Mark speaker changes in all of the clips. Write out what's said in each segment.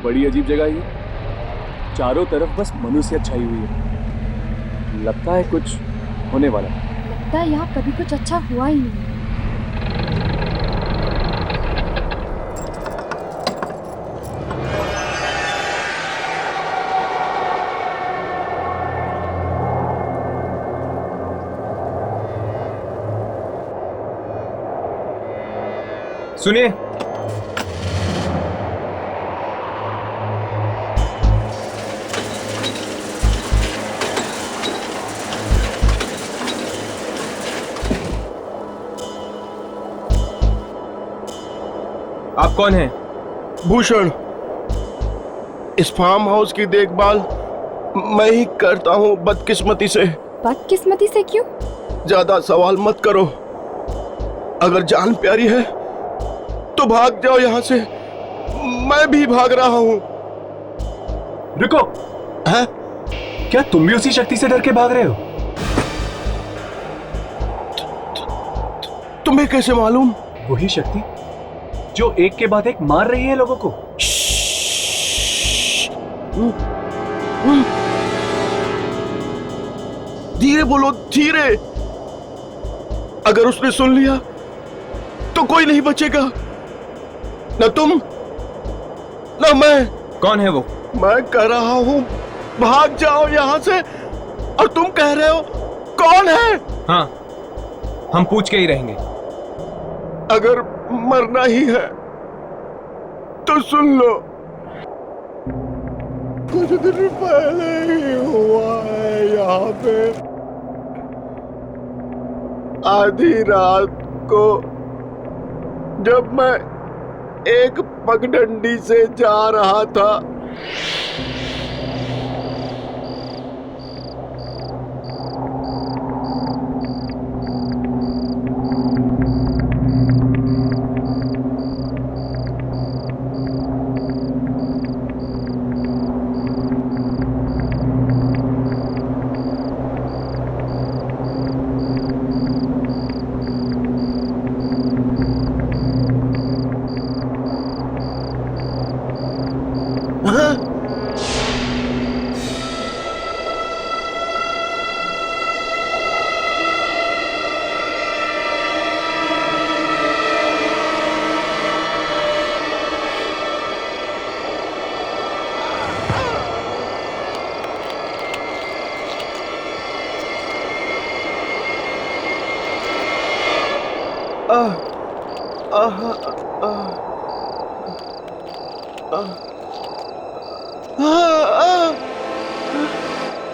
Speaker 1: बड़ी अजीब जगह है। चारों तरफ बस मनुष्य छाई हुई है। लगता है कुछ होने वाला है।
Speaker 2: लगता है यहाँ कभी कुछ अच्छा हुआ ही नहीं।
Speaker 3: सुनिए, आप कौन हैं?
Speaker 4: भूषण, इस फार्म हाउस की देखभाल मैं ही करता हूँ बदकिस्मती से।
Speaker 2: बदकिस्मती से क्यों?
Speaker 4: ज्यादा सवाल मत करो। अगर जान प्यारी है तो भाग जाओ यहाँ से। मैं भी भाग रहा हूँ।
Speaker 1: रुको।
Speaker 4: है?
Speaker 1: क्या तुम भी उसी शक्ति से डर के भाग रहे हो?
Speaker 4: तुम्हें कैसे मालूम?
Speaker 1: वही शक्ति जो एक के बाद एक मार रही है लोगों को।
Speaker 4: धीरे बोलो, धीरे। अगर उसने सुन लिया तो कोई नहीं बचेगा, न तुम न मैं।
Speaker 3: कौन है वो?
Speaker 4: मैं कह रहा हूं भाग जाओ यहां से, और तुम कह रहे हो कौन है?
Speaker 3: हाँ, हम पूछ के ही रहेंगे।
Speaker 4: अगर मरना ही है तो सुन लो। कुछ दिन पहले ही हुआ है यहाँ पे। आधी रात को जब मैं एक पगडंडी से जा रहा था,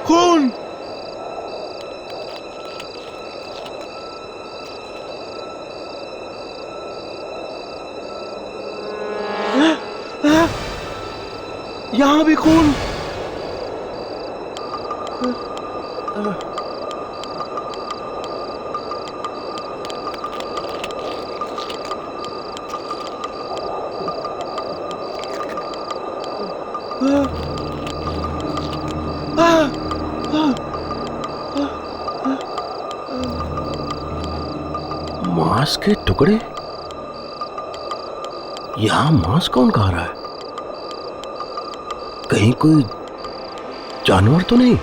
Speaker 4: खून। यहाँ भी खून। मांस के टुकड़े। यहाँ मांस कौन खा रहा है? कहीं कोई जानवर तो नहीं?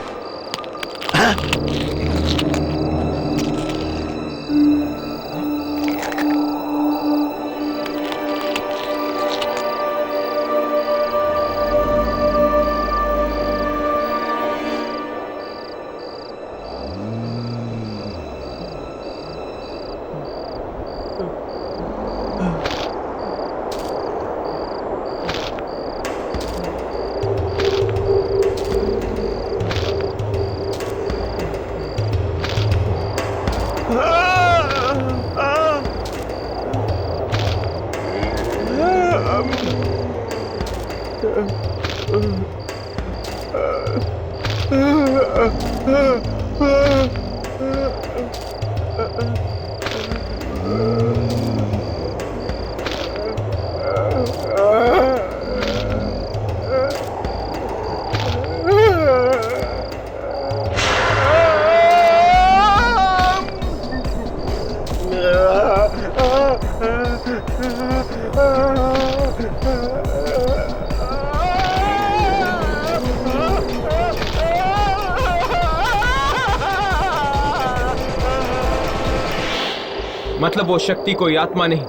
Speaker 3: मतलब वो शक्ति कोई आत्मा नहीं,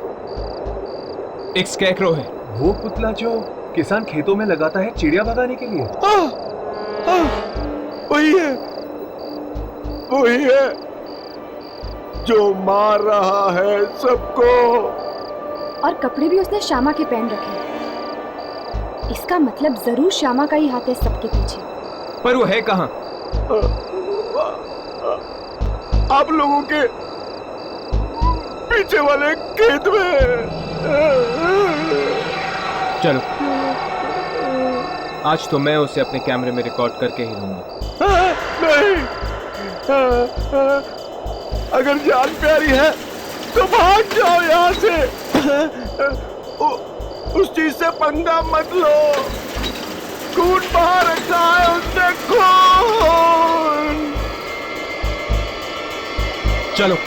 Speaker 3: एक स्कैरक्रो है।
Speaker 5: वो पुतला जो किसान खेतों में लगाता है चिड़िया भगाने के लिए।
Speaker 4: वही है, वही है जो मार रहा है सबको।
Speaker 2: और कपड़े भी उसने श्यामा के पहन रखे हैं। इसका मतलब जरूर श्यामा का ही हाथ है सबके पीछे।
Speaker 3: पर वो है कहाँ?
Speaker 4: आप लोगों के पीछे वाले खेत में।
Speaker 3: चलो, आज तो मैं उसे अपने कैमरे में रिकॉर्ड करके ही रहूंगा।
Speaker 4: नहीं, अगर जान प्यारी है तो भाग जाओ यहाँ से। उस चीज से पंगा मत लो। खून बहा रखा है उसने, खून।
Speaker 3: चलो।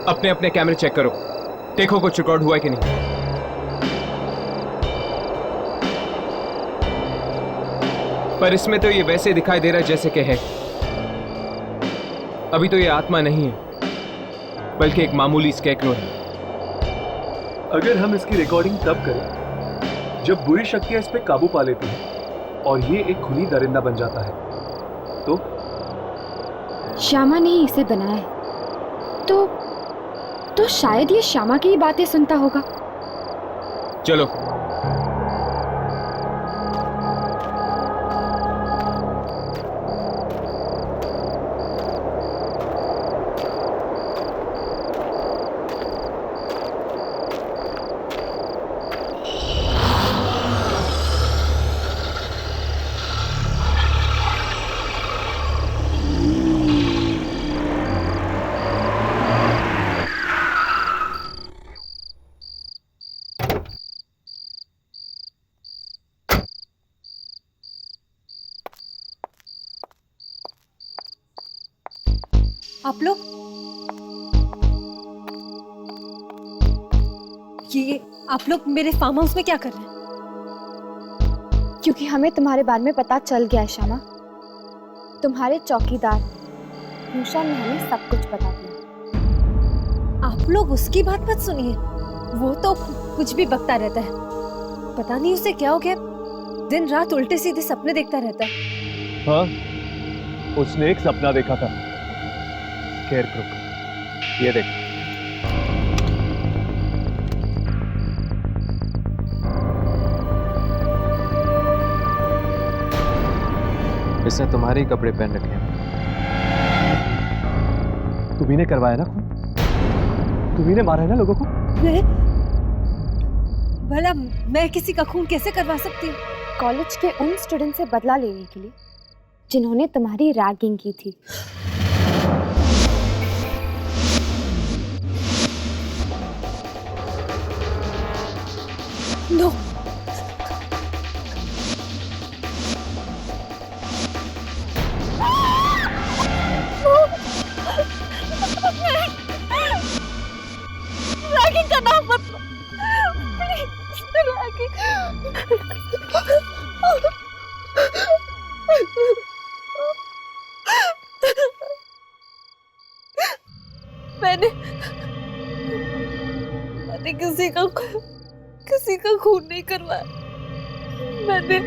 Speaker 3: अपने अपने कैमरे चेक करो, देखो कुछ रिकॉर्ड हुआ है कि नहीं। पर इसमें तो ये वैसे दिखाई दे रहा है जैसे कि है। अभी तो ये आत्मा नहीं है, बल्कि एक मामूली स्कैरक्रो है।
Speaker 5: अगर हम इसकी रिकॉर्डिंग तब करें जब बुरी शक्तियां इस पे काबू पा लेती हैं और ये एक खूनी दरिंदा बन जाता है, तो
Speaker 2: श्यामा ने ही इसे बनाया है, तो शायद ये श्यामा की ही बातें सुनता होगा।
Speaker 3: चलो।
Speaker 6: आप लोग ये आप लोग मेरे फार्म हाउस में क्या कर रहे हैं?
Speaker 2: क्योंकि हमें तुम्हारे बारे में पता चल गया है श्यामा। तुम्हारे चौकीदार मूषा ने हमें सब कुछ बता दिया।
Speaker 6: आप लोग उसकी बात मत सुनिए, वो तो कुछ भी बकता रहता है। पता नहीं उसे क्या हो गया, दिन रात उल्टे सीधे सपने देखता रहता है।
Speaker 5: हाँ, उसने एक सपना देखा था, स्कैरक्रो। ये देख।
Speaker 3: इसने तुम्हारे ही कपड़े पहन रखे हैं।
Speaker 5: तुम्ही ने करवाया ना खून? तुम्ही ने मारा है ना लोगों को?
Speaker 6: भला मैं किसी का खून कैसे करवा सकती हूँ?
Speaker 2: कॉलेज के उन स्टूडेंट से बदला लेने के लिए जिन्होंने तुम्हारी रैगिंग की थी।
Speaker 6: नो, रैगिंग का नाम मत लो, प्लीज। मैंने किसी का खून नहीं करवाया। मैंने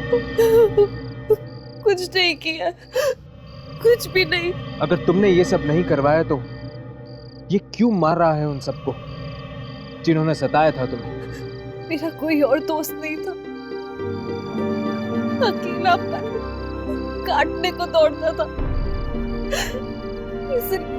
Speaker 6: कुछ नहीं किया, कुछ भी नहीं।
Speaker 3: अगर तुमने ये सब नहीं करवाया तो ये क्यों मार रहा है उन सबको जिन्होंने सताया था तुम्हें?
Speaker 6: मेरा कोई और दोस्त नहीं था, अकेला काटने को दौड़ता था। सुनिए।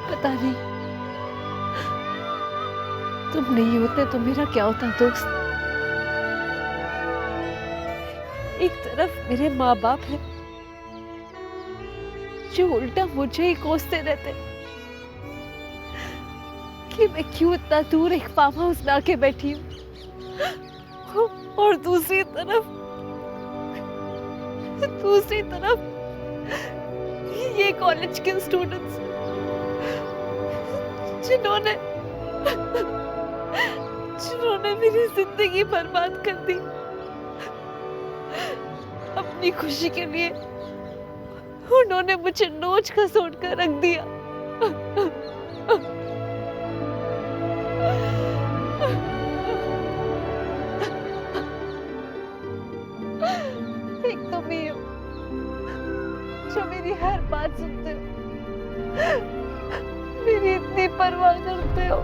Speaker 6: पता नहीं तुम नहीं होते तो मेरा क्या होता दोस्त। एक तरफ मेरे माँ बाप है जो उल्टा मुझे ही कोसते रहते कि मैं क्यों इतना दूर एक फार्म हाउस में आके बैठी हूँ, और दूसरी तरफ ये कॉलेज के स्टूडेंट्स जिन्होंने मेरी जिंदगी बर्बाद कर दी अपनी खुशी के लिए। उन्होंने मुझे नोच खसोट कर रख दिया। एक तो मैं हूँ जो मेरी हर बात सुनते हो, मेरी इतनी परवाह करते हो।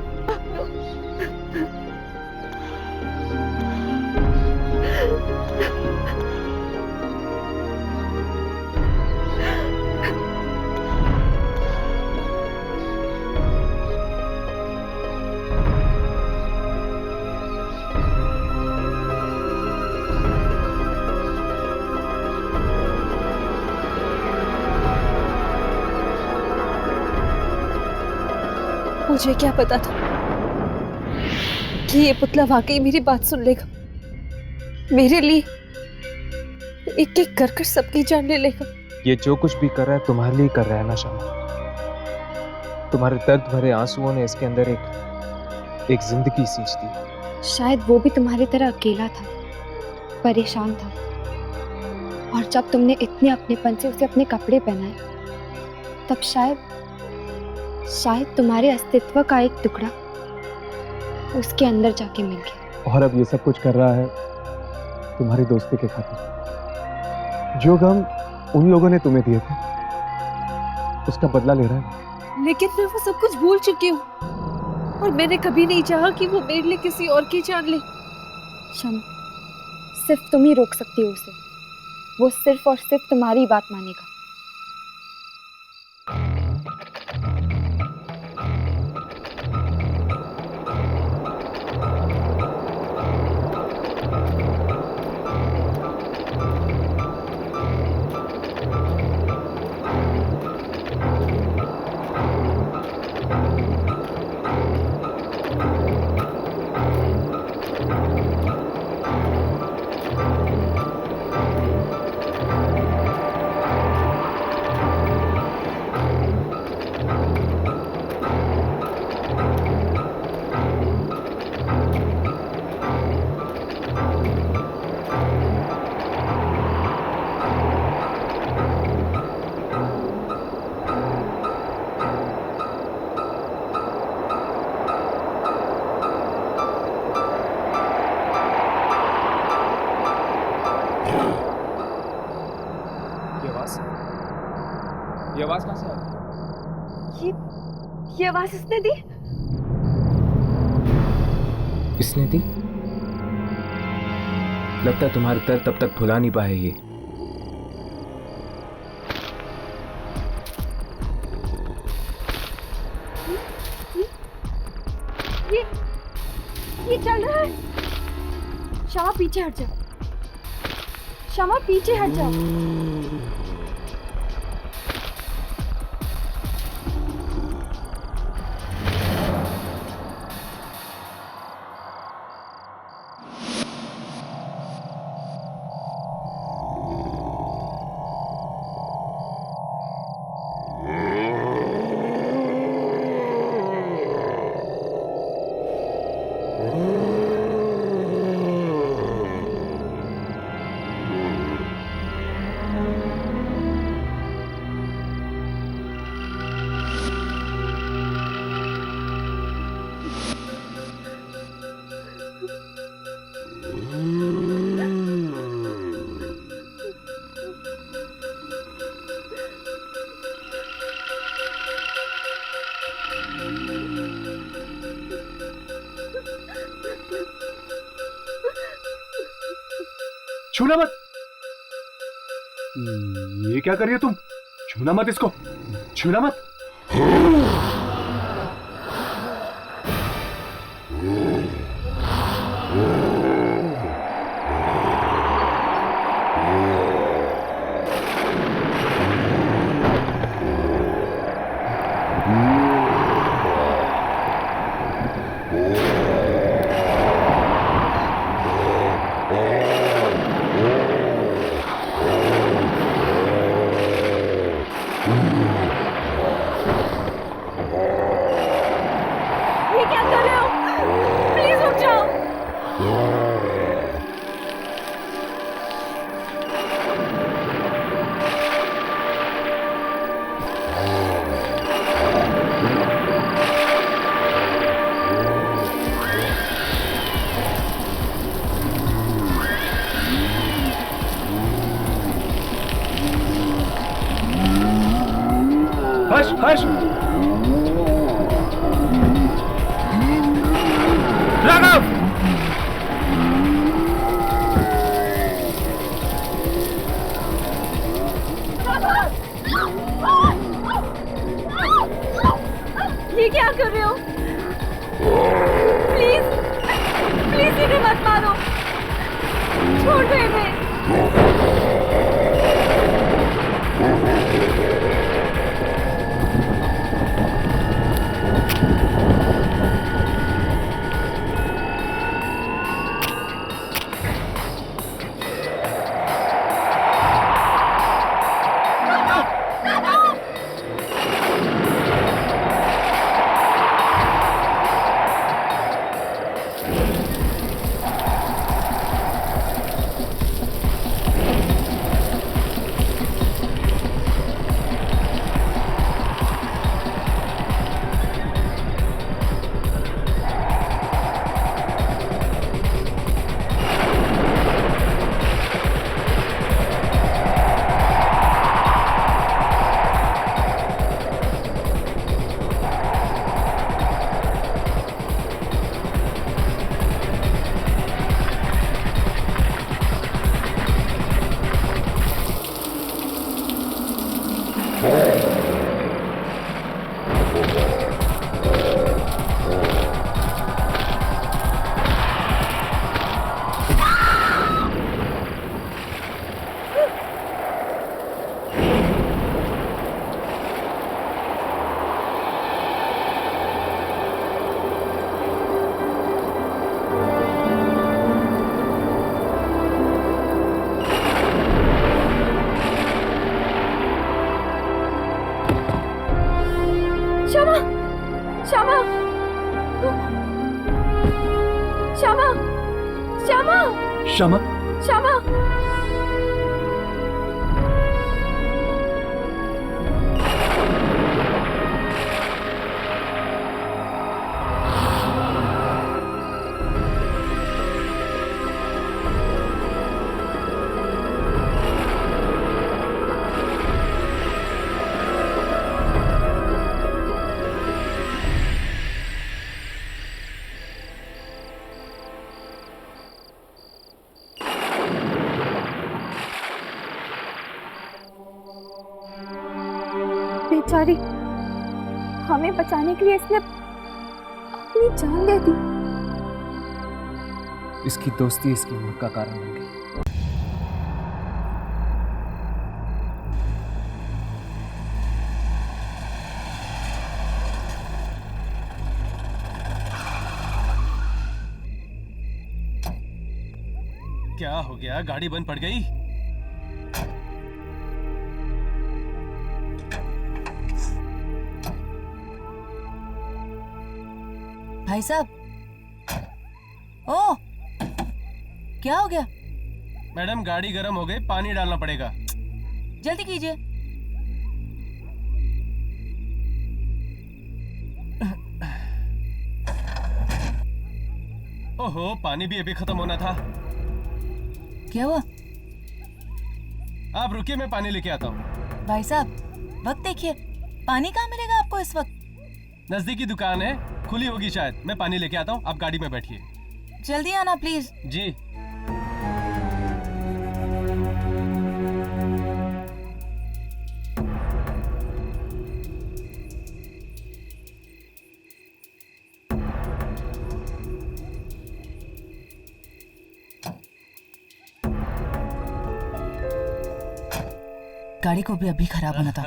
Speaker 6: मुझे क्या पता था कि ये पुतला वाकई मेरी बात सुन लेगा, मेरे लिए एक एक कर सबकी जान ले लेगा।
Speaker 3: ये जो कुछ भी कर रहा है तुम्हारे लिए कर रहा है ना शमा। तुम्हारे दर्द भरे आंसुओं ने इसके अंदर एक जिंदगी सींच दी।
Speaker 2: शायद वो भी तुम्हारी तरह अकेला था, परेशान था, और जब तुमने इतने अपनेपन से उसे अपने कपड़े पहनाए तब शायद तुम्हारे अस्तित्व का एक टुकड़ा उसके अंदर जाके मिल गया।
Speaker 1: और अब ये सब कुछ कर रहा है तुम्हारी दोस्ती के खातिर। जो गम उन लोगों ने तुम्हें दिए थे उसका बदला ले रहा है।
Speaker 6: लेकिन मैं वो सब कुछ भूल चुकी हूँ, और मैंने कभी नहीं चाहा कि वो मेरे लिए किसी और की जान ले।
Speaker 2: शमा, सिर्फ तुम ही रोक सकती हो उसे। वो सिर्फ और सिर्फ तुम्हारी बात मानेगा।
Speaker 3: ये आवाज कहाँ से आ रही है?
Speaker 6: ये आवाज इसने दी?
Speaker 3: इसने दी? लगता है तुम्हारे दर्द तब तक भुला नहीं पाए ये।
Speaker 2: ये चल रहा है। शमा पीछे हट जा। शमा पीछे हट जा।
Speaker 5: छूना मत। ये क्या कर रही हो तुम? छूना मत इसको, छूना मत।
Speaker 6: ये क्या कर रहे हो? प्लीज रुक जाओ।
Speaker 5: हर्ष, हर्ष, राघव!
Speaker 6: ये क्या कर रहे हो? प्लीज प्लीज इन्हें मत मारो, छोड़ दो इन्हें। श्यामा, श्यामा, श्यामा, श्यामा,
Speaker 5: श्यामा,
Speaker 6: श्यामा। बेचारी, हमें बचाने के लिए इसने अपनी जान दे दी।
Speaker 3: इसकी दोस्ती इसकी मौत का कारण बन गई।
Speaker 7: क्या हो गया? गाड़ी बंद पड़ गई?
Speaker 8: भाई साहब, ओह, क्या हो गया?
Speaker 7: मैडम गाड़ी गर्म हो गई, पानी डालना पड़ेगा।
Speaker 8: जल्दी कीजिए।
Speaker 7: ओहो, पानी भी अभी खत्म होना था।
Speaker 8: क्या हुआ?
Speaker 7: आप रुकिए, मैं पानी लेके आता हूँ।
Speaker 8: भाई साहब, वक्त देखिए, पानी कहाँ मिलेगा आपको इस वक्त?
Speaker 7: नजदीकी दुकान है, खुली होगी शायद। मैं पानी लेके आता हूँ, आप गाड़ी में बैठिए।
Speaker 8: जल्दी आना प्लीज।
Speaker 7: जी।
Speaker 8: गाड़ी को भी अभी खराब होना था।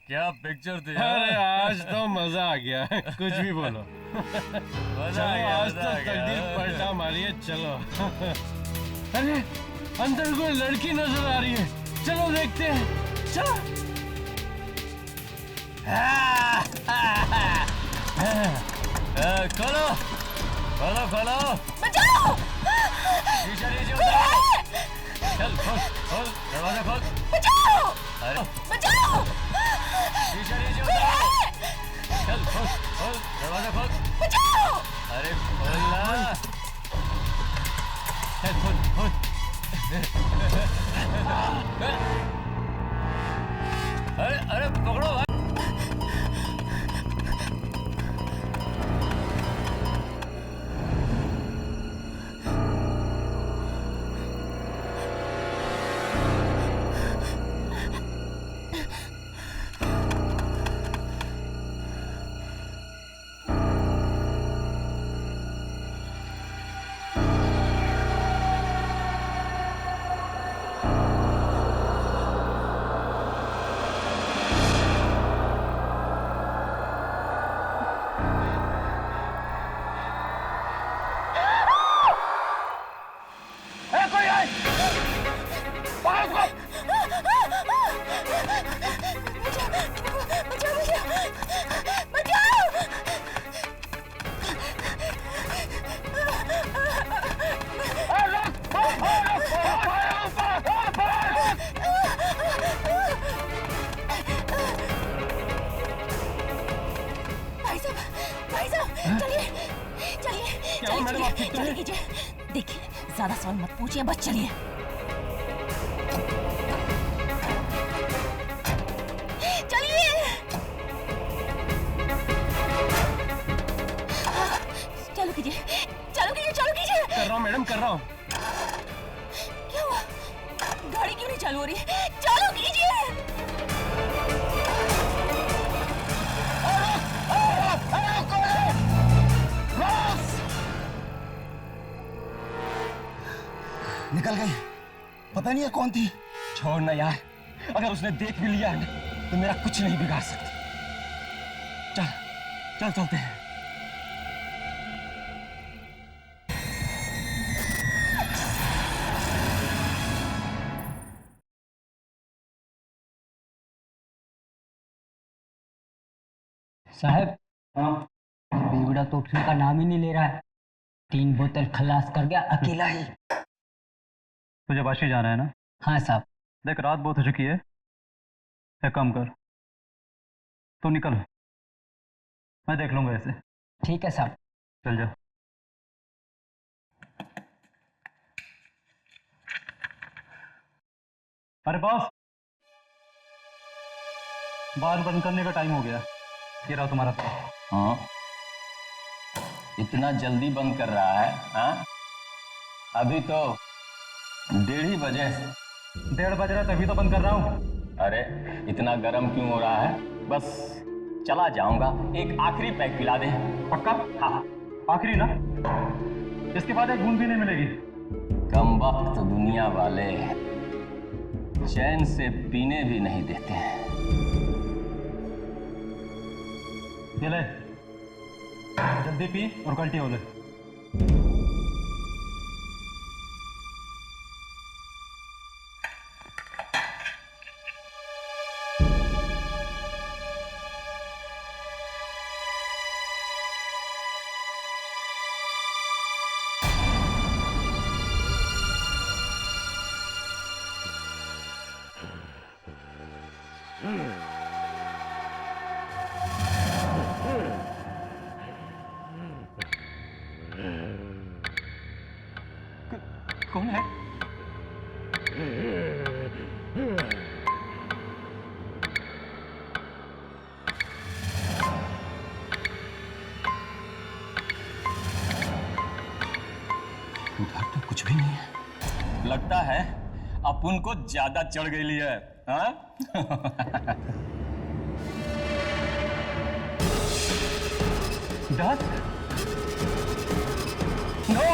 Speaker 7: क्या पिक्चर थी। अरे आज तो मजा आ गया। कुछ भी बोलो। चलो आज तो तकदीर पलटा मारिए। चलो। अरे अंदर कोई लड़की नजर आ रही है, चलो देखते हैं। चलो। खोलो खोलो खोलो।
Speaker 8: बचाओ!
Speaker 7: शीशा नीचे उतारो। चल खोल खोल दरवाजा खोल।
Speaker 8: बचाओ!
Speaker 7: अरे
Speaker 8: बचाओ!
Speaker 7: शीशा नीचे उतारो। चल खोल खोल दरवाजा खोल।
Speaker 8: बचाओ!
Speaker 7: अरे खोल ना। चल खोल खोल। अरे अरे पकड़ो भाई। क्या मैडम, आप ठीक तो हैं?
Speaker 8: देखिए, ज्यादा सवाल मत पूछिए, बस चलिए। चलिए। चलो कीजिए, चलो कीजिए, चलो कीजिए।
Speaker 7: कर रहा हूँ मैडम, कर रहा हूँ।
Speaker 8: क्या हुआ? गाड़ी क्यों नहीं चालू हो रही? चालू कीजिए।
Speaker 9: निकल गई। पता नहीं है कौन थी।
Speaker 10: छोड़ ना यार, अगर उसने देख भी लिया है तो मेरा कुछ नहीं बिगाड़ सकती। चल चल चलते हैं।
Speaker 11: साहब, बेवड़ा तो उठने का नाम ही नहीं ले रहा है। 3 बोतल खलास कर गया अकेला ही।
Speaker 12: तुझे वाशी जाना है ना?
Speaker 11: हाँ साहब।
Speaker 12: देख, रात बहुत हो चुकी है, एक काम कर, तू निकल, मैं देख लूंगा ऐसे।
Speaker 11: ठीक है साहब।
Speaker 12: चल जा। अरे बॉस, बार बंद करने का टाइम हो गया। ये रहा तुम्हारा पैसा।
Speaker 10: हाँ, इतना जल्दी बंद कर रहा है? हाँ, अभी तो 1:30 बजे।
Speaker 12: 1:30 बज रहा है तभी तो बंद कर रहा हूँ।
Speaker 10: अरे इतना गर्म क्यों हो रहा है? बस चला जाऊंगा, एक आखिरी पैक पिला दे।
Speaker 12: पक्का?
Speaker 10: हाँ,
Speaker 12: आखिरी ना, इसके बाद एक बूंद भी नहीं मिलेगी।
Speaker 10: कम वक्त दुनिया वाले चैन से पीने भी नहीं देते हैं।
Speaker 12: ये ले, जल्दी पी और कल्टी हो ले।
Speaker 10: कौन है?
Speaker 9: इधर तो कुछ भी नहीं है।
Speaker 10: लगता है अपन को ज्यादा चढ़ गई है, हाँ? डर? No!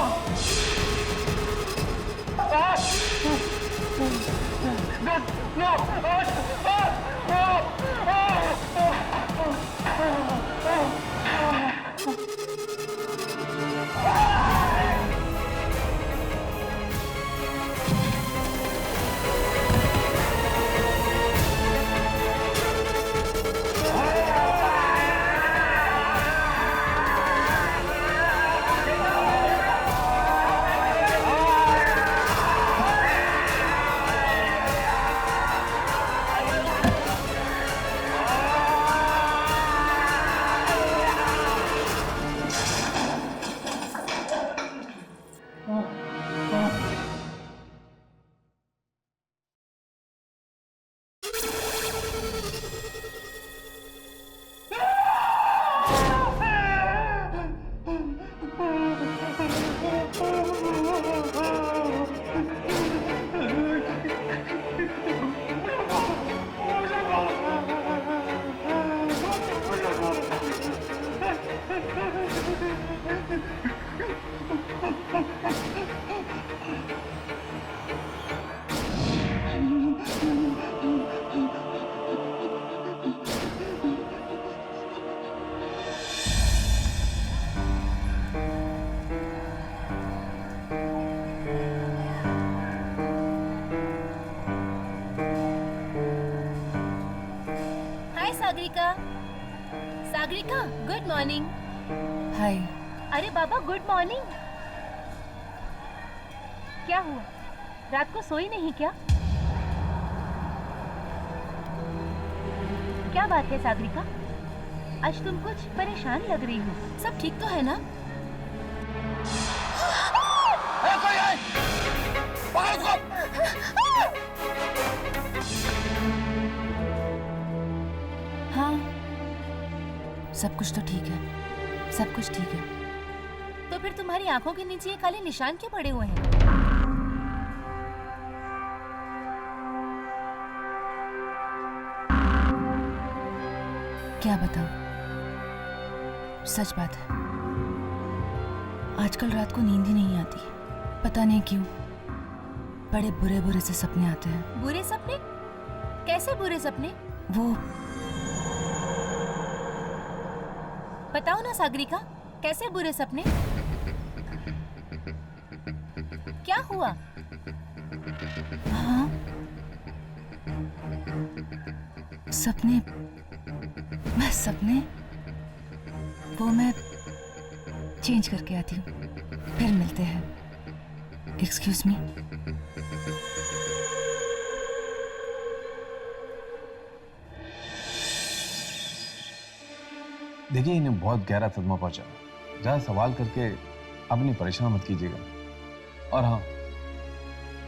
Speaker 8: Sagarika, Sagarika, good morning.
Speaker 6: Hi.
Speaker 8: अरे बाबा, गुड मॉर्निंग। क्या हुआ, रात को सोई नहीं क्या? क्या बात है सागरिका, आज तुम कुछ परेशान लग रही हो। सब ठीक तो है ना?
Speaker 9: कोई है? पकड़ उसको!
Speaker 8: हाँ, सब कुछ तो ठीक है, सब कुछ ठीक है। तो फिर तुम्हारी आंखों के नीचे ये काले निशान क्यों पड़े हुए हैं? क्या बताऊं, सच बात है, आजकल रात को नींद ही नहीं आती। पता नहीं क्यों, बड़े बुरे बुरे से सपने आते हैं। बुरे सपने? कैसे बुरे सपने? वो बताओ ना सागरिका, कैसे बुरे सपने? क्या हुआ? हाँ, सपने, सपने वो मैं चेंज करके आती हूँ, फिर मिलते हैं। Excuse me.
Speaker 13: देखिए, इन्हें बहुत गहरा सदमा पहुंचा। ज़्यादा सवाल करके अपनी परेशान मत कीजिएगा। और हाँ,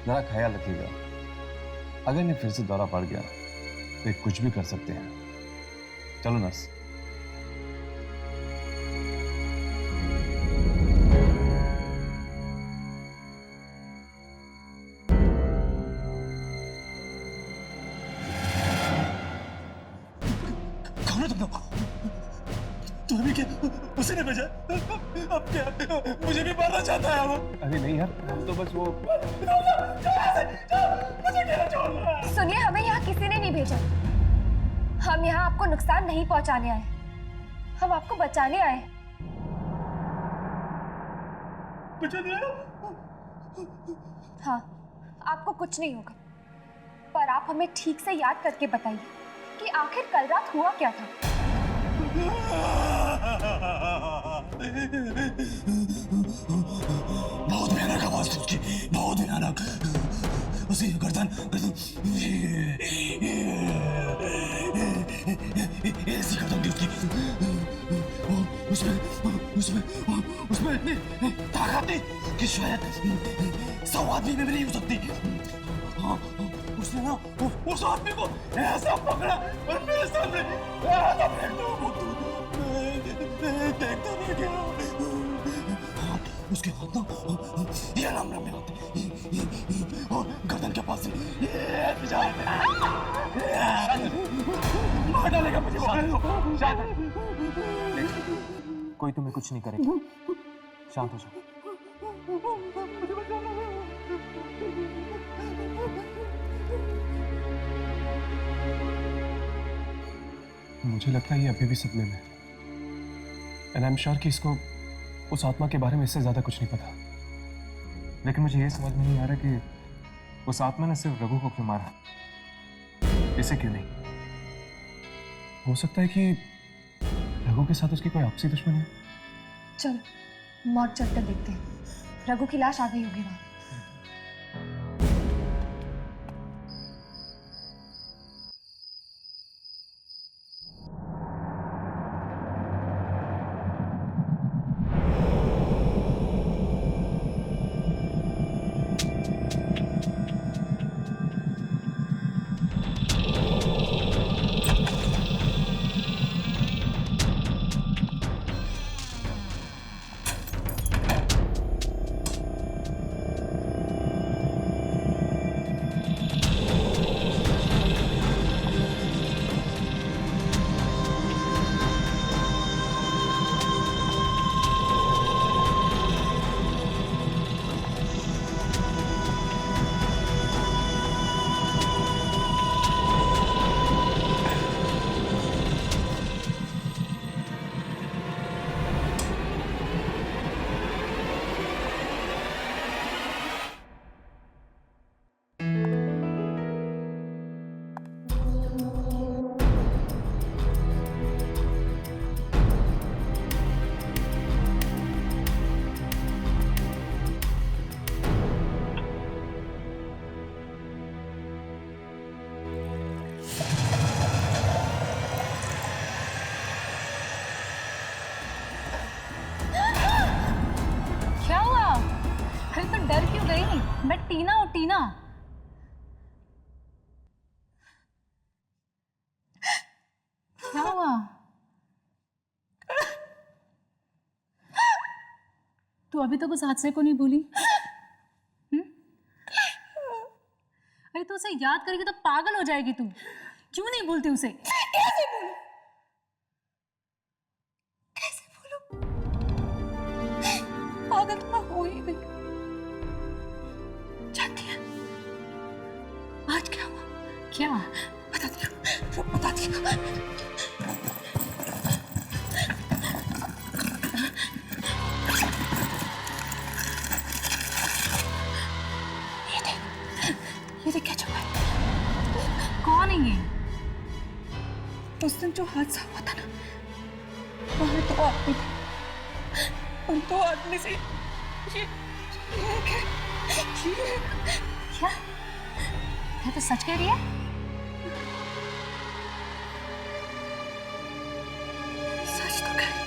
Speaker 13: ज़रा ख्याल रखिएगा, अगर इन्हें फिर से दौरा पड़ गया तो ये कुछ भी कर सकते हैं। चलो नर्स।
Speaker 9: कौन है तुम लोग? तुम्हें भी क्या उसी ने भेजा? अब क्या मुझे भी मारना चाहता है वो?
Speaker 1: अरे नहीं यार, हम तो बस वो।
Speaker 2: सुनिए, हमें यहाँ किसी ने नहीं भेजा। हम यहाँ आपको नुकसान नहीं पहुँचाने आए, हम आपको बचाने आए।
Speaker 9: बचाने आए?
Speaker 2: हाँ, आपको कुछ नहीं होगा, पर आप हमें ठीक से याद करके बताइए कि आखिर कल रात हुआ क्या था।
Speaker 9: बहुत भयानक आवाज थी उसकी, बहुत भयानक। उसी गर्दन ताकत थी कि शायद 100 आदमी में भी नहीं हो सकती। हाँ, उसने ना उस आदमी को ऐसा पकड़ा और मेरे सामने ऐसा फेंक दिया, वो देखता रह गया। उसके हाथ ना ये नाम में होते और गर्दन के पास मार डालेगा मुझे।
Speaker 3: कोई तुम्हें कुछ नहीं करेगा, शांत हो जाओ।
Speaker 1: मुझे लगता है ये अभी भी सपने में, एंड आई एम श्योर कि इसको उस आत्मा के बारे में इससे ज्यादा कुछ नहीं पता।
Speaker 3: लेकिन मुझे ये समझ में नहीं आ रहा कि उस आत्मा ने सिर्फ रघु को क्यों मारा, इसे क्यों नहीं?
Speaker 1: हो सकता है कि रघु के साथ उसकी कोई आपसी दुश्मनी है।
Speaker 2: चल मौत चलकर देखते हैं, रघु की लाश आ गई होगी वहां।
Speaker 8: डर क्यों गई? मैं टीना हूं, टीना। क्या हुआ? तू अभी तक उस हादसे को नहीं भूली? अरे तू उसे याद करेगी तो पागल हो जाएगी तू। क्यों नहीं भूलती उसे?
Speaker 6: कैसे भूलूं? कैसे भूलूं? पागल तो मैं हो ही गई। जानती है आज क्या हुआ?
Speaker 8: क्या?
Speaker 6: बताती हूँ, बताती हूँ। ये देख क्या चल रहा है?
Speaker 8: कौन है ये?
Speaker 6: उस दिन जो हादसा हुआ था ना, वहां 2 आदमी थे। उन 2 आदमी से ये
Speaker 8: क्या? क्या तो सच कह रही है?
Speaker 6: सच तो कह रही।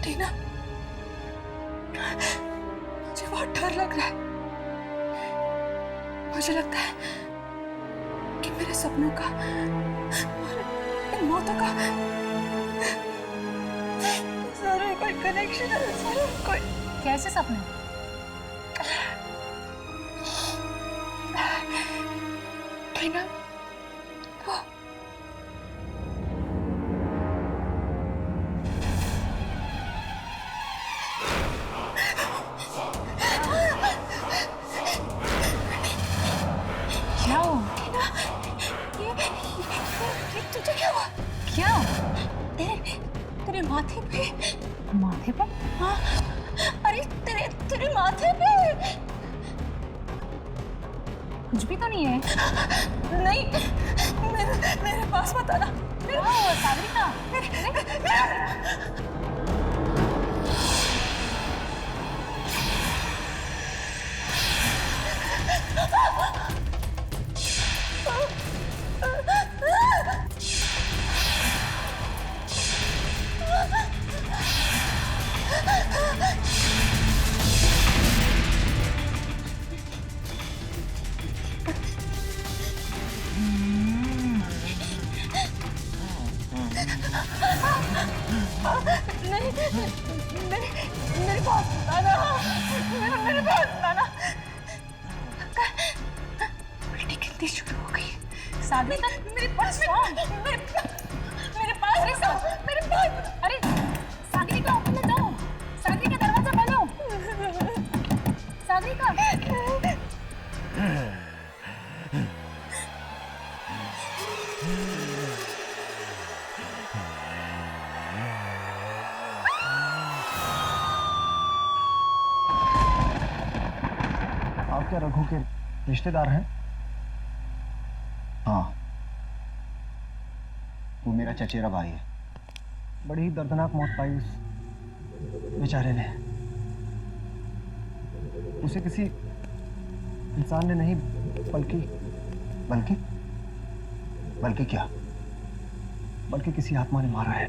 Speaker 6: टीना, मुझे बहुत डर लग रहा है। मुझे लगता है कि मेरे सपनों का और इन मौतों का जरूर कोई कनेक्शन है, जरूर कोई।
Speaker 8: कैसे सपने?
Speaker 6: टीना, वो
Speaker 8: क्या हुआ?
Speaker 6: ये तुझे क्या हुआ?
Speaker 8: क्या?
Speaker 6: तेरे माथे पे।
Speaker 8: माथे पे?
Speaker 6: हाँ, अरे तेरे माथे पे।
Speaker 8: कुछ भी तो नहीं है।
Speaker 6: नहीं, मेरे पास मत आना।
Speaker 8: सागरिका, मेरे पास लाना, मेरे पास लाना। उल्टी गिनती शुरू हो गई। सागरी का मेरे पास मेरे पास अरे सागरी का ओपन दो, सागरी का दरवाजा खोलो, सागरी का।
Speaker 14: आप क्या रघु के रिश्तेदार हैं? हाँ, वो मेरा चचेरा भाई है। बड़ी ही दर्दनाक मौत पाई उस बेचारे ने। उसे किसी इंसान ने नहीं बल्कि बल्कि बल्कि क्या, बल्कि किसी आत्मा ने मारा है।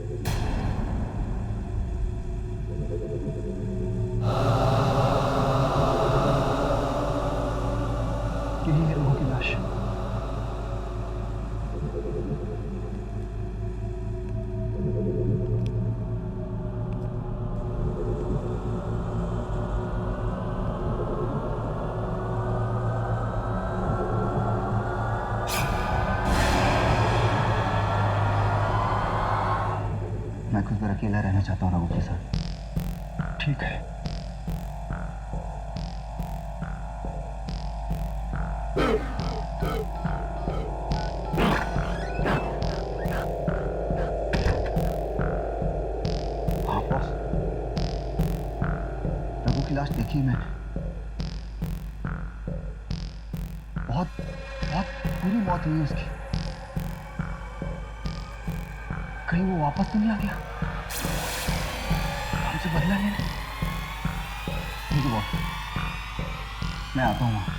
Speaker 14: यही है रघु की लाश। मैं कुछ देर अकेला रहना चाहता हूँ रघु के साथ। ठीक है। हाँ बॉस, रघु की लाश देखी मैंने। बहुत बहुत बुरी मौत हुई उसकी। कहीं वो वापस तो नहीं आ गया हमसे बदला लेने? ठीक है बॉस, मैं आता हूँ वहां।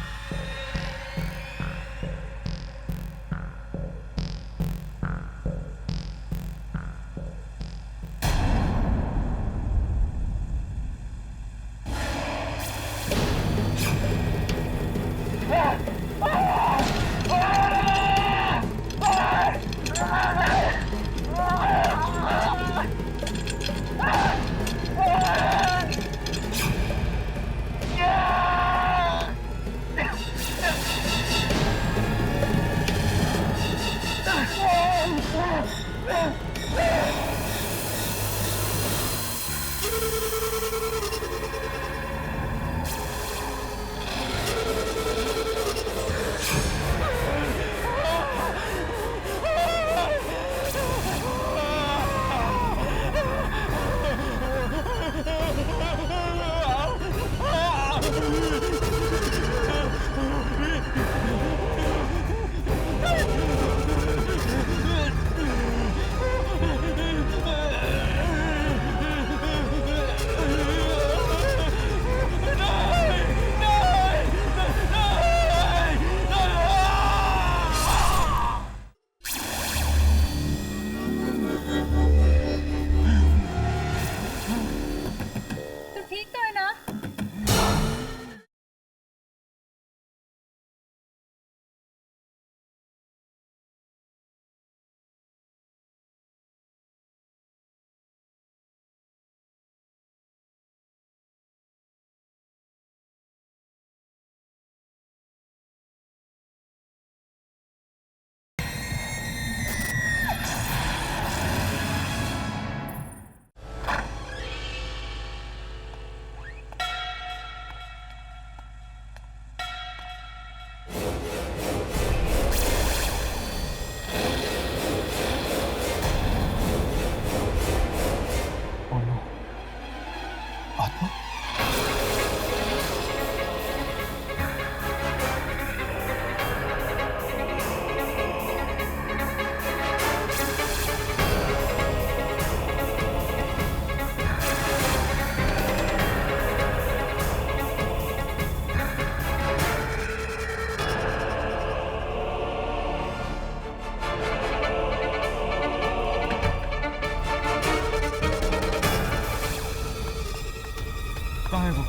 Speaker 3: कहाँ है वो?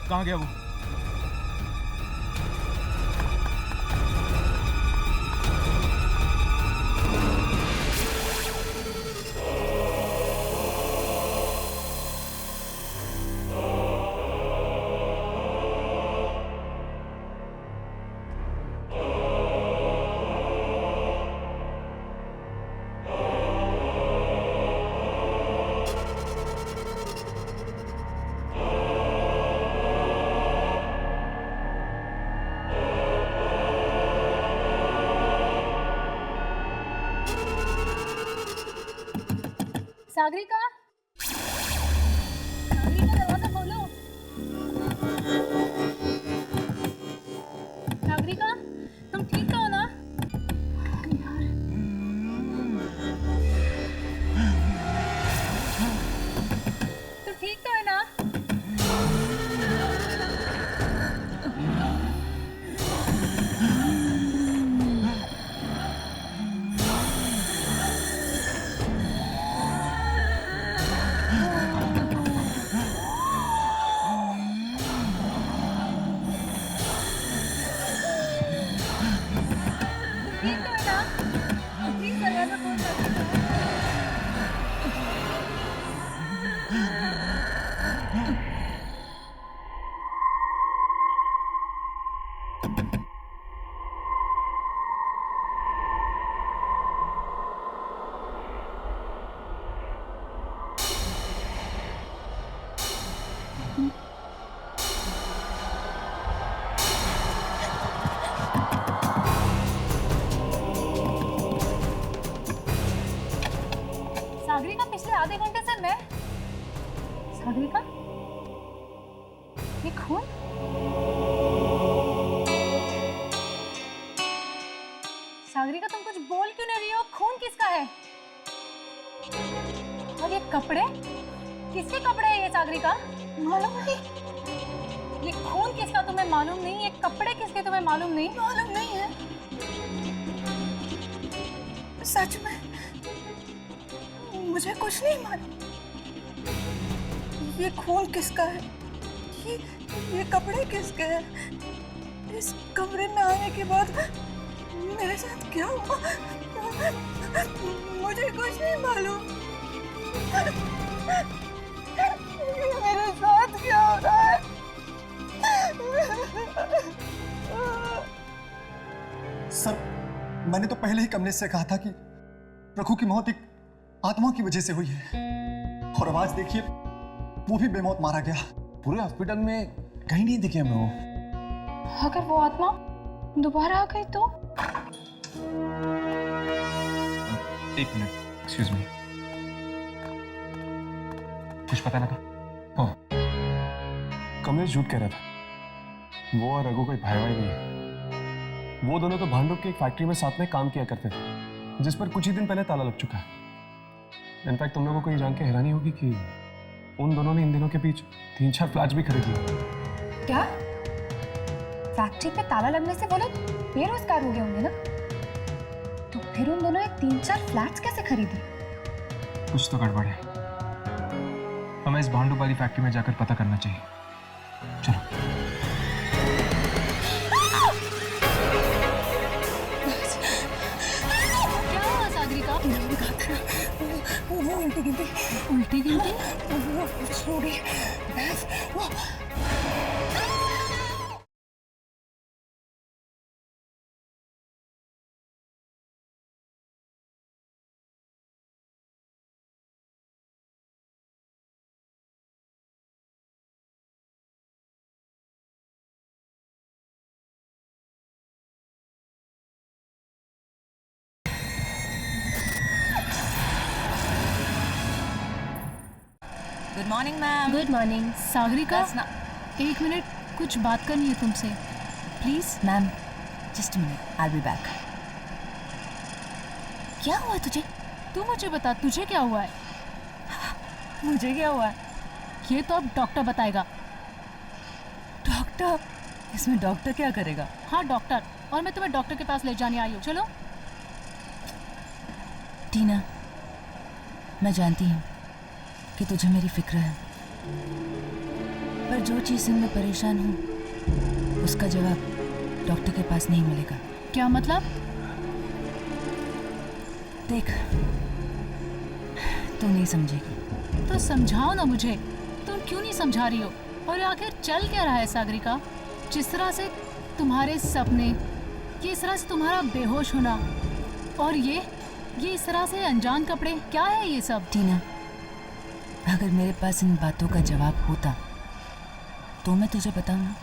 Speaker 3: कहाँ गया वो?
Speaker 8: सागरिका, सागरिका दरवाजा खोलो। सागरिका, तुम ठीक तो हो ना? तुम ठीक तो है ना? सागरिका, पिछले आधे घंटे से मैं सागरिका, ये खून? सागरिका, तुम कुछ बोल क्यों नहीं रही हो? खून किसका है? और ये कपड़े किसके कपड़े हैं? ये सागरिका मालूम नहीं। ये खून किसका तुम्हें मालूम नहीं? ये कपड़े किसके तुम्हें मालूम नहीं? मालूम नहीं है सच में, मुझे कुछ नहीं मालूम। ये खून किसका है? ये कपड़े किसके हैं? इस कमरे में आने के बाद मेरे साथ क्या हुआ? मुझे कुछ नहीं मालूम। मेरे साथ क्या हो रहा है?
Speaker 14: सर, मैंने तो पहले ही कमलेश से कहा था कि रघु की मौत एक आत्मा की वजह से हुई है, और आवाज देखिए, वो भी बेमौत मारा गया।
Speaker 13: पूरे हॉस्पिटल में कहीं नहीं दिखे हमें वो।
Speaker 8: अगर वो आत्मा दोबारा आ गई तो?
Speaker 3: एक मिनट, एक्सक्यूज मी, कुछ पता लगा?
Speaker 14: हाँ, कमलेश झूठ कह रहा था। वो और रघु कोई भाई भाई नहीं है। वो दोनों तो भांडुप की एक फैक्ट्री में साथ में काम किया करते थे, जिस पर कुछ ही दिन पहले ताला लग चुका है। इनफैक्ट तुम लोगों को ये जान के हैरानी होगी कि उन दोनों ने इन दिनों के बीच 3-4 फ्लैट्स भी खरीद लिए।
Speaker 2: क्या? फैक्ट्री पे ताला लगने से वो लोग बेरोजगार हो गए होंगे ना? तो फिर उन दोनों ने 3-4 फ्लैट्स कैसे खरीदे?
Speaker 3: कुछ तो गड़बड़ है। हमें इस भांडुप वाली फैक्ट्री में जाकर पता करना चाहिए। चलो।
Speaker 8: क्या हुआ सागरिका?
Speaker 6: वो उल्टी गिनती वो सो गई।
Speaker 8: Good morning ma'am. Good morning. Sagarika, एक मिनट, कुछ बात करनी है तुमसे, please. Ma'am, just minute, I will be back. क्या हुआ तुझे? तू मुझे बता, तुझे क्या हुआ है? मुझे क्या हुआ है? ये तो अब डॉक्टर बताएगा। डॉक्टर? इसमें डॉक्टर क्या करेगा? हाँ, डॉक्टर, और मैं तुम्हें डॉक्टर के पास ले जाने आई हूँ। चलो। टीना, मैं जानती हूँ कि तुझे मेरी फिक्र है, पर जो चीज़ से मैं परेशान हूँ उसका जवाब डॉक्टर के पास नहीं मिलेगा। क्या मतलब? देख, तू नहीं समझेगी। तो समझाओ ना मुझे, तुम क्यों नहीं समझा रही हो? और आखिर चल क्या रहा है सागरिका? जिस तरह से तुम्हारे सपने, किस तरह से तुम्हारा बेहोश होना, और ये इस तरह से अनजान कपड़े, क्या है ये सब? टीना, अगर मेरे पास इन बातों का जवाब होता तो मैं तुझे बताऊंगा।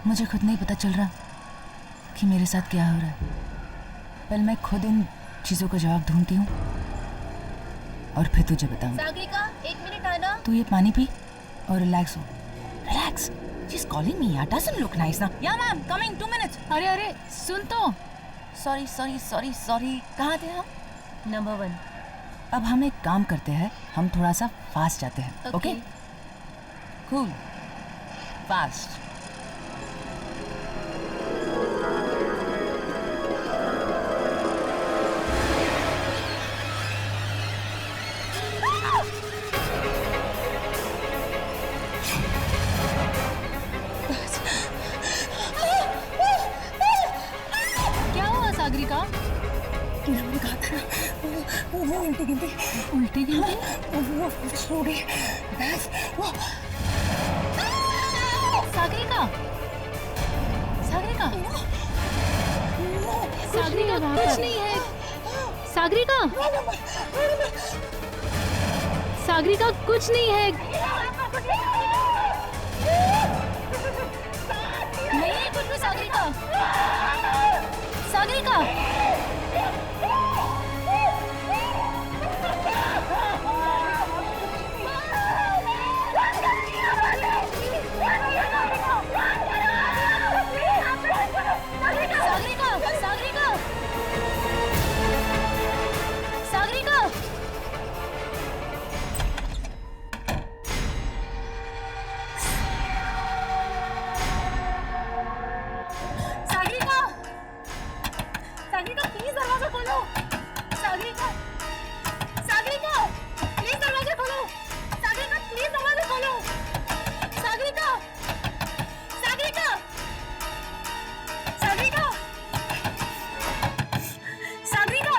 Speaker 8: मुझे खुद नहीं पता चल रहा कि मेरे साथ क्या हो रहा है। पहले मैं खुद इन चीज़ों का जवाब ढूंढती हूँ,
Speaker 15: और फिर तुझे बताऊंगी।
Speaker 8: सागरिका, 1 मिनट आना।
Speaker 15: तू ये पानी पी और रिलैक्स हो। Relax. She is calling me यार, डजंट लुक नाइस ना। या मैम, कमिंग 2 मिनट्स।
Speaker 8: अरे अरे सुन तो।
Speaker 15: Sorry sorry sorry sorry. कहाँ थे हम?
Speaker 8: नंबर 1।
Speaker 15: अब हम एक काम करते हैं, हम थोड़ा सा फास्ट जाते हैं। ओके? Cool, fast.
Speaker 8: क्या हुआ सागरिका?
Speaker 6: मैंने कहा था ना, वो उल्टी गिनती।
Speaker 8: उल्टी गिनती?
Speaker 6: वो सो गई। बस वो
Speaker 8: सागरिका, सागरिका, सागरिका कुछ नहीं है। सागरिका, सागरिका कुछ नहीं है। नहीं है कुछ भी सागरिका। सागरिका, सागरिका, सागरिका, सागरिका, सागरिका, सागरिका प्लीज दरवाजा खोलो। सागरिका, सागरिका प्लीज दरवाजा खोलो। सागरिका प्लीज दरवाजा खोलो। सागरिका, सागरिका, सागरिका, सागरिका,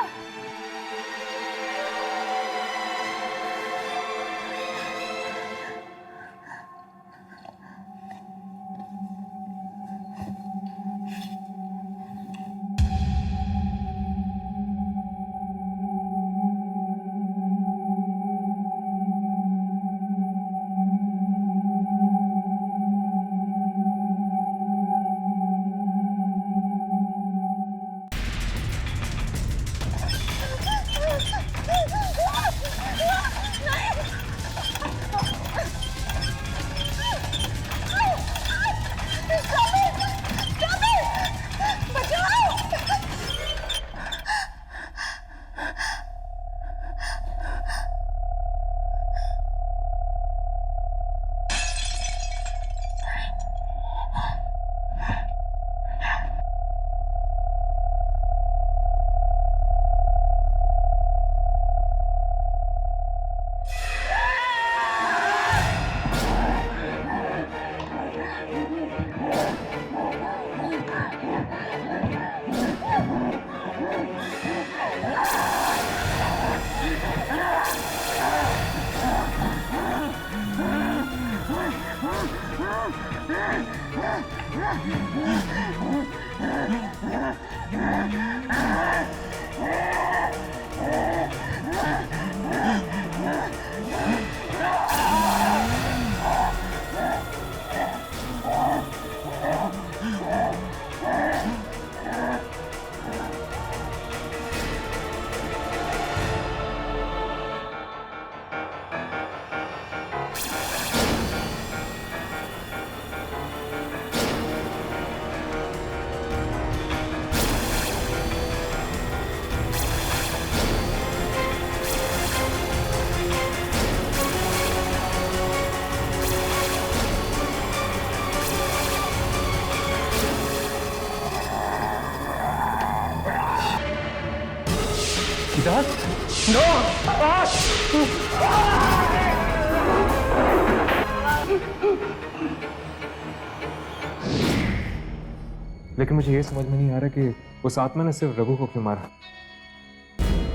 Speaker 3: लेकिन मुझे ये समझ में नहीं आ रहा कि उस आत्मा ने सिर्फ रघु को क्यों मारा,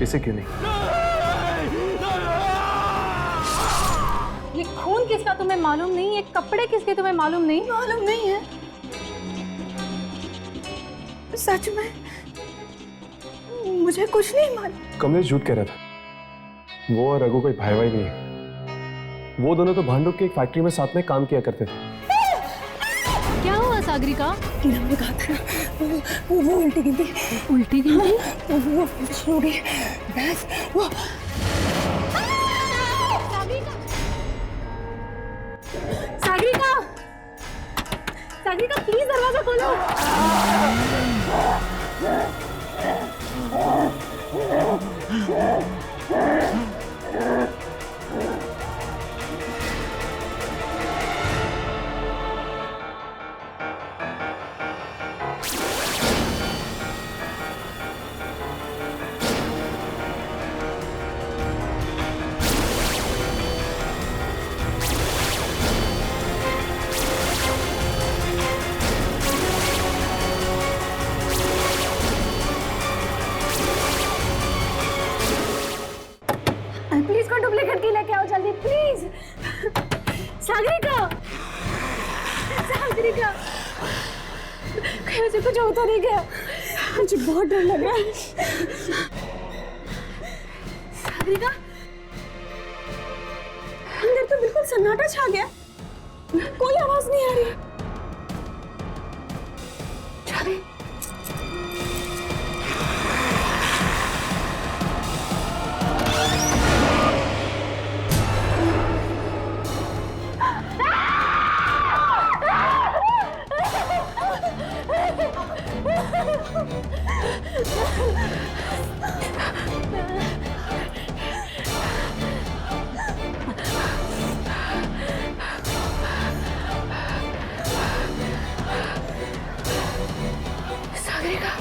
Speaker 3: इसे क्यों नहीं?
Speaker 8: ये खून किसका तुम्हें मालूम नहीं? ये कपड़े किसके तुम्हें मालूम नहीं?
Speaker 6: मालूम नहीं है। सच में मुझे कुछ नहीं मालूम।
Speaker 14: कमलेश झूठ कह रहा था। वो और रघु कोई भाई भाई नहीं है। वो दोनों तो भांडुप की एक फैक्ट्री में साथ में काम किया करते थे।
Speaker 8: क्या हुआ सागरिका?
Speaker 6: मैंने कहा था ना, वो उल्टी गिनती।
Speaker 8: उल्टी गिनती?
Speaker 6: वो सो गई। बस वो सागरिका, सागरिका प्लीज दरवाजा खोलो। प्लीज को डुप्लीकेट की लेके आओ जल्दी प्लीज। सागरिका, सागरिका, कहीं मुझे कुछ होता नहीं गया, मुझे बहुत डर लग रहा है। सागरिका, अंदर तो बिल्कुल सन्नाटा छा गया, कोई आवाज नहीं आ रही। सागरिका,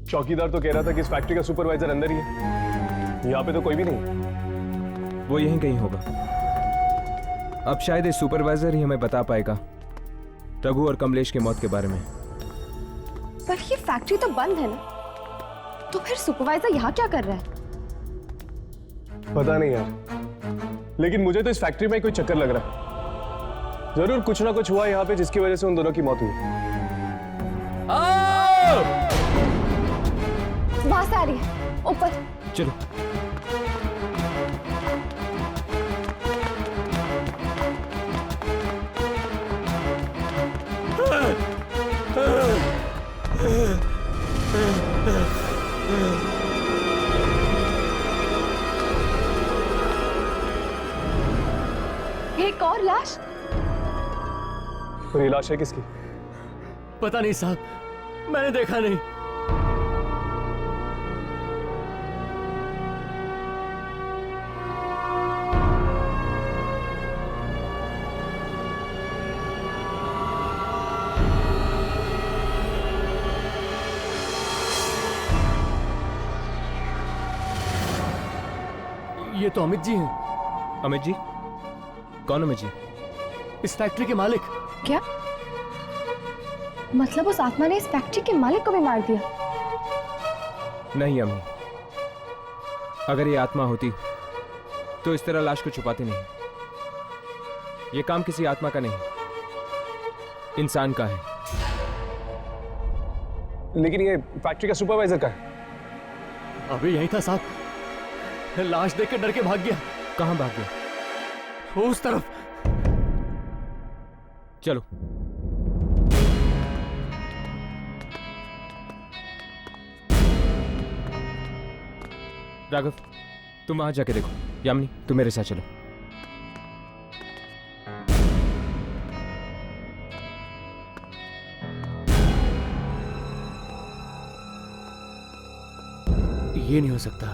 Speaker 14: चौकीदार तो कह रहा था कि इस फैक्ट्री का सुपरवाइजर अंदर ही है, यहाँ पे तो कोई भी नहीं।
Speaker 3: वो यहीं कहीं होगा। अब शायद ये सुपरवाइजर ही हमें बता पाएगा रघु और कमलेश की मौत के बारे में।
Speaker 2: पर ये फैक्ट्री तो बंद है ना, तो फिर सुपरवाइजर यहाँ क्या कर रहा है?
Speaker 14: पता नहीं यार, लेकिन मुझे तो इस फैक्ट्री में कोई चक्कर लग रहा है। जरूर कुछ ना कुछ हुआ यहाँ पे जिसकी वजह से उन दोनों की मौत हुई।
Speaker 2: वहां से आ रही है, ऊपर
Speaker 3: चलो।
Speaker 2: एक और लाश।
Speaker 14: और ये लाश है किसकी?
Speaker 10: पता नहीं साहब, मैंने देखा नहीं। ये तो अमित जी हैं।
Speaker 3: अमित जी? कौन अमित जी?
Speaker 10: इस फैक्ट्री के मालिक।
Speaker 2: क्या मतलब उस आत्मा ने इस फैक्ट्री के मालिक को भी मार दिया?
Speaker 3: नहीं अम्मी, अगर ये आत्मा होती तो इस तरह लाश को छुपाती नहीं। ये काम किसी आत्मा का नहीं, इंसान का है।
Speaker 14: लेकिन ये फैक्ट्री का सुपरवाइजर का है।
Speaker 10: अभी यही था साहब, लाश देख के डर के भाग गया।
Speaker 3: कहां भाग गया?
Speaker 10: वो उस तरफ।
Speaker 3: चलो। राघव, तुम वहां जाके देखो। यामिनी, तुम मेरे साथ चलो।
Speaker 10: ये नहीं हो सकता,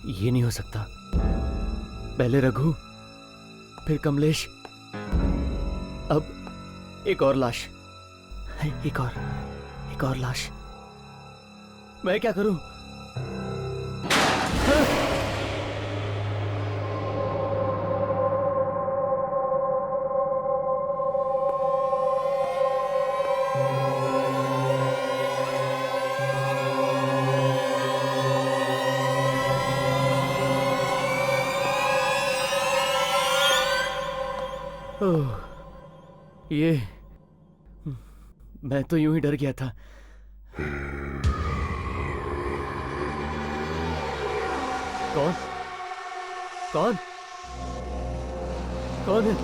Speaker 10: ये नहीं हो सकता। पहले रघु, फिर कमलेश, अब एक और लाश, एक और लाश। मैं क्या करूं? ये
Speaker 16: मैं तो यूं ही डर गया था। कौन कौन कौन है?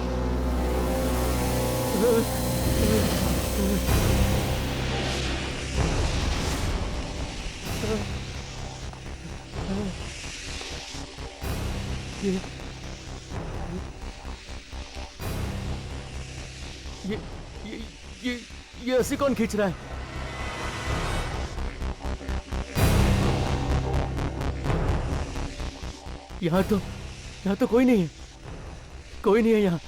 Speaker 16: ये रस्सी कौन खींच रहा है? यहाँ तो कोई नहीं है, कोई नहीं है यहाँ।